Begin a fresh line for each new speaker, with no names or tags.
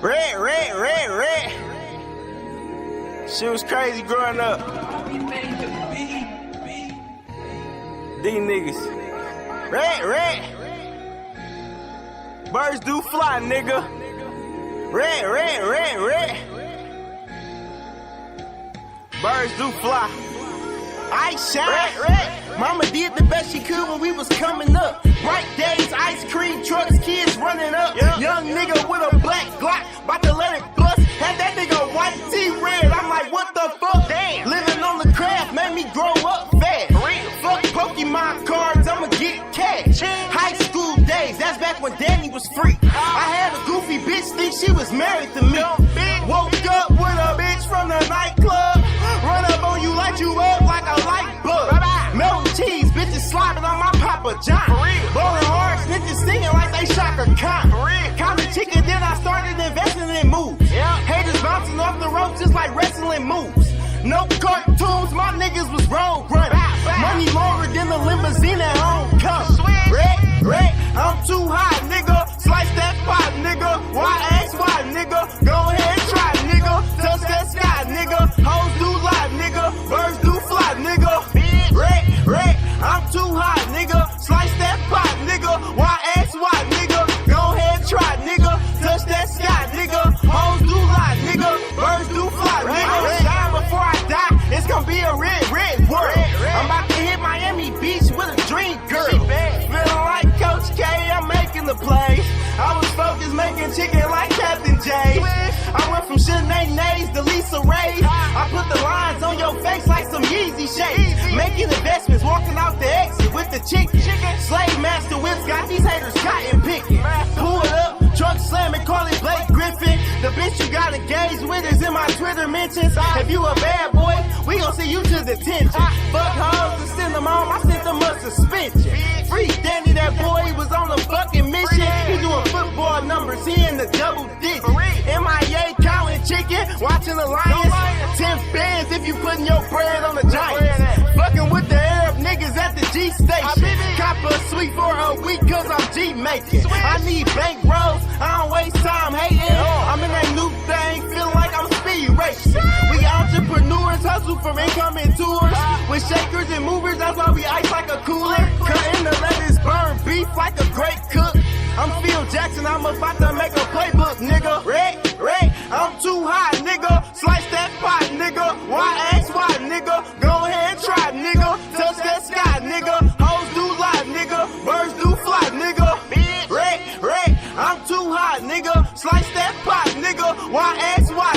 Red. Shit was crazy growing up. These niggas. Red. Birds do fly, nigga. Red. Birds do fly. iShaan. Red. Mama did the best she could when we was coming up. Bright days, ice cream trucks, kids running up. Young nigga with a black Glock, about to let it bust. Had that nigga white tee red. I'm like, what the fuck? Damn. Living on the craft made me grow up fast. Fuck Pokemon cards, I'ma get cash. High school days, that's back when Danny was free. I had a goofy bitch think she was married to me. Woke up with a bitch from the nightclub. Run up on you, light you up like a light bulb. Melting cheese, bitches slobbing on my Papa John. Bowling hard, snitches singing like they Shaka Khan. Counting chicken, then I started investing in moves. Haters bouncing off the ropes just like wrestling moves. No cartoons, my niggas was road running. Money longer than the limousine at homecoming. Red, I'm too hot, nigga. Slice that pot, nigga. Why ask why, nigga? Go ahead, try, nigga. Touch that sky, nigga. Hoes do lie, nigga. Birds do fly, nigga. Red, I'm too hot, nigga. Slice that pot, nigga. Why ask why, nigga? Go ahead, try, nigga. Touch that sky, nigga. Hoes do lie, nigga. Birds do fly, nigga. Die before I die, it's gonna be a red world. I'm about to hit Miami Beach with a dream girl. Feeling like Coach K, I'm making the plays. I was focused making chicken like Captain J. I went from Shanae's to Lisa Ray. I put the lines on your face like some Yeezy shades. Making investments, walking out the exit with the chicken. Slave master whips got these haters cotton picking. Pull it up, truck slamming, call it Blake Griffin. The bitch you got engaged with is in my Twitter mentions. If you a bad boy, we gon' see you to detention. Fuck hoes and send them home, I sent them a suspension. Free Danny, that boy was on a fucking mission. He doing football numbers, he in the double digits. MIA counting chicken, watching the Lions. 10 bands if you putting your bread on the Giants. Fucking with the Arab niggas at the G station. Cop a suite for a week cause I'm G making. I need bank rolls, I don't waste time hating. I'm in that new thing, feeling like I'm speed racing. We entrepreneurs hustle from incoming tours. With shakers and movers, that's why we ice like a cooler. Cutting the lettuce, burn beef like a great cook. I'm Phil Jackson, I'm about to make a playbook, nigga. Red, I'm too hot, nigga. Slice that pot, nigga. Why ask why, nigga? Go ahead, try, nigga. Touch that sky, nigga. Hoes do lie, nigga. Birds do fly, nigga. Red, I'm too hot, nigga. Slice that pot, nigga. Why ask why,